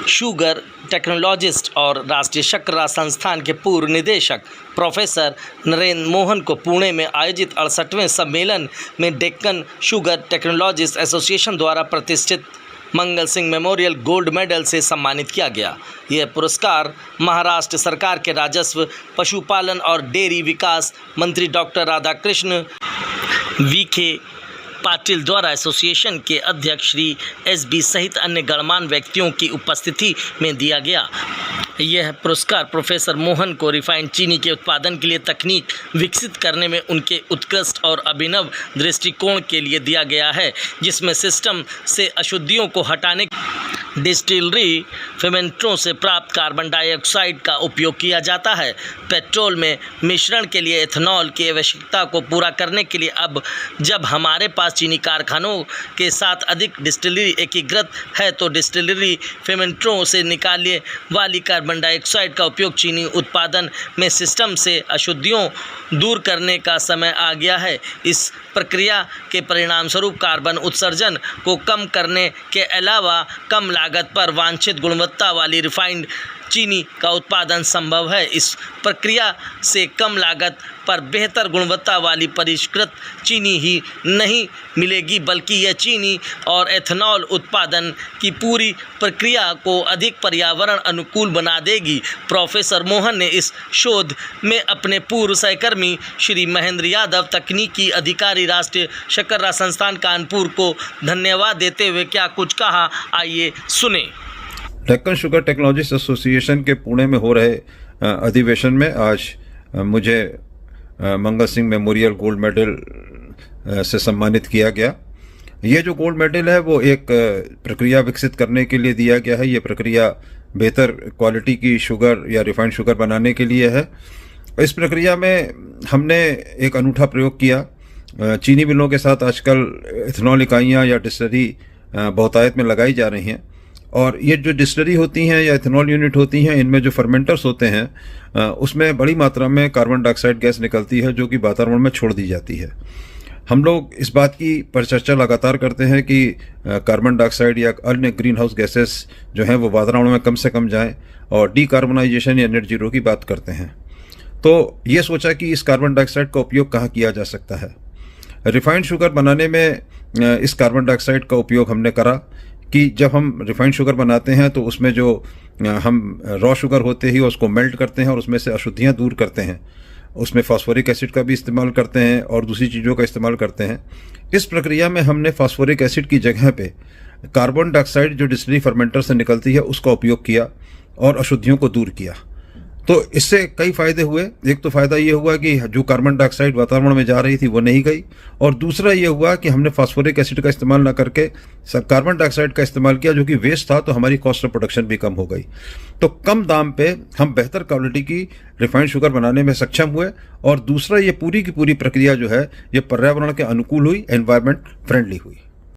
Sugar technologist और राष्ट्रीय शर्करा संस्थान के पूर्व निदेशक प्रोफेसर नरेंद्र मोहन को पुणे में आयोजित 68वें सम्मेलन में डेक्कन शुगर टेक्नोलॉजिस्ट एसोसिएशन द्वारा प्रतिष्ठित Mangal Singh memorial gold medal से सम्मानित किया गया। यह पुरस्कार महाराष्ट्र सरकार के राजस्व, पशुपालन और डेयरी विकास मंत्री डॉक्टर राधाकृष्ण विखे पाटिल द्वारा एसोसिएशन के अध्यक्ष श्री एस.बी. सहित अन्य गणमान्य व्यक्तियों की उपस्थिति में दिया गया। यह पुरस्कार प्रोफेसर मोहन को रिफाइंड चीनी के उत्पादन के लिए तकनीक विकसित करने में उनके उत्कृष्ट और अभिनव दृष्टिकोण के लिए दिया गया है, जिसमें सिस्टम से अशुद्धियों को हटाने डिस्टिलरी फर्मेंटरों से प्राप्त कार्बन डाइऑक्साइड का उपयोग किया जाता है। पेट्रोल में मिश्रण के लिए एथेनॉल की आवश्यकता को पूरा करने के लिए अब जब हमारे पास चीनी कारखानों के साथ अधिक डिस्टिलरी एकीकृत है, तो डिस्टिलरी फर्मेंटरों से निकालने वाली कार्बन डाइऑक्साइड का उपयोग चीनी उत्पादन में सिस्टम से अशुद्धियों दूर करने का समय आ गया है। इस प्रक्रिया के परिणामस्वरूप कार्बन उत्सर्जन को कम करने के अलावा कम लागत पर वांछित गुणवत्ता वाली रिफाइंड चीनी का उत्पादन संभव है। इस प्रक्रिया से कम लागत पर बेहतर गुणवत्ता वाली परिष्कृत चीनी ही नहीं मिलेगी, बल्कि यह चीनी और एथेनॉल उत्पादन की पूरी प्रक्रिया को अधिक पर्यावरण अनुकूल बना देगी। प्रोफेसर मोहन ने इस शोध में अपने पूर्व सहकर्मी श्री महेंद्र यादव, तकनीकी अधिकारी, राष्ट्रीय शर्करा संस्थान कानपुर को धन्यवाद देते हुए क्या कुछ कहा, आइए सुने। डेक्कन शुगर टेक्नोलॉजिस्ट एसोसिएशन के पुणे में हो रहे अधिवेशन में आज मुझे Mangal Singh memorial gold medal से सम्मानित किया गया। ये जो गोल्ड मेडल है वो एक प्रक्रिया विकसित करने के लिए दिया गया है। ये प्रक्रिया बेहतर क्वालिटी की शुगर या रिफाइंड शुगर बनाने के लिए है। इस प्रक्रिया में हमने एक अनूठा प्रयोग किया। चीनी मिलों के साथ आजकल इथेनॉल इकाइयाँ या डिस्टिलरी बहुतायत में लगाई जा रही हैं, और ये जो डिस्टिलरी होती हैं या इथेनॉल यूनिट होती हैं, इनमें जो फर्मेंटर्स होते हैं उसमें बड़ी मात्रा में कार्बन डाइऑक्साइड गैस निकलती है, जो कि वातावरण में छोड़ दी जाती है। हम लोग इस बात की परिचर्चा लगातार करते हैं कि कार्बन डाइऑक्साइड या अन्य ग्रीन हाउस गैसेस जो हैं वो वातावरण में कम से कम जाएं, और डीकार्बनाइजेशन या नेट जीरो की बात करते हैं। तो ये सोचा कि इस कार्बन डाइऑक्साइड का उपयोग कहाँ किया जा सकता है। रिफाइंड शुगर बनाने में इस कार्बन डाइऑक्साइड का उपयोग हमने करा कि जब हम रिफाइंड शुगर बनाते हैं तो उसमें जो हम रॉ शुगर होते ही उसको मेल्ट करते हैं और उसमें से अशुद्धियाँ दूर करते हैं। उसमें फास्फोरिक एसिड का भी इस्तेमाल करते हैं और दूसरी चीज़ों का इस्तेमाल करते हैं। इस प्रक्रिया में हमने फास्फोरिक एसिड की जगह पे कार्बन डाइऑक्साइड जो डिस्टिलरी फर्मेंटर से निकलती है उसका उपयोग किया और अशुद्धियों को दूर किया। तो इससे कई फ़ायदे हुए। एक तो फ़ायदा ये हुआ कि जो कार्बन डाइऑक्साइड वातावरण में जा रही थी वो नहीं गई, और दूसरा ये हुआ कि हमने फास्फोरिक एसिड का इस्तेमाल ना करके कार्बन डाइऑक्साइड का इस्तेमाल किया, जो कि वेस्ट था, तो हमारी कॉस्ट ऑफ प्रोडक्शन भी कम हो गई। तो कम दाम पे हम बेहतर क्वालिटी की रिफाइंड शुगर बनाने में सक्षम हुए, और दूसरा ये पूरी की पूरी प्रक्रिया जो है ये पर्यावरण के अनुकूल हुई, एनवायरमेंट फ्रेंडली हुई।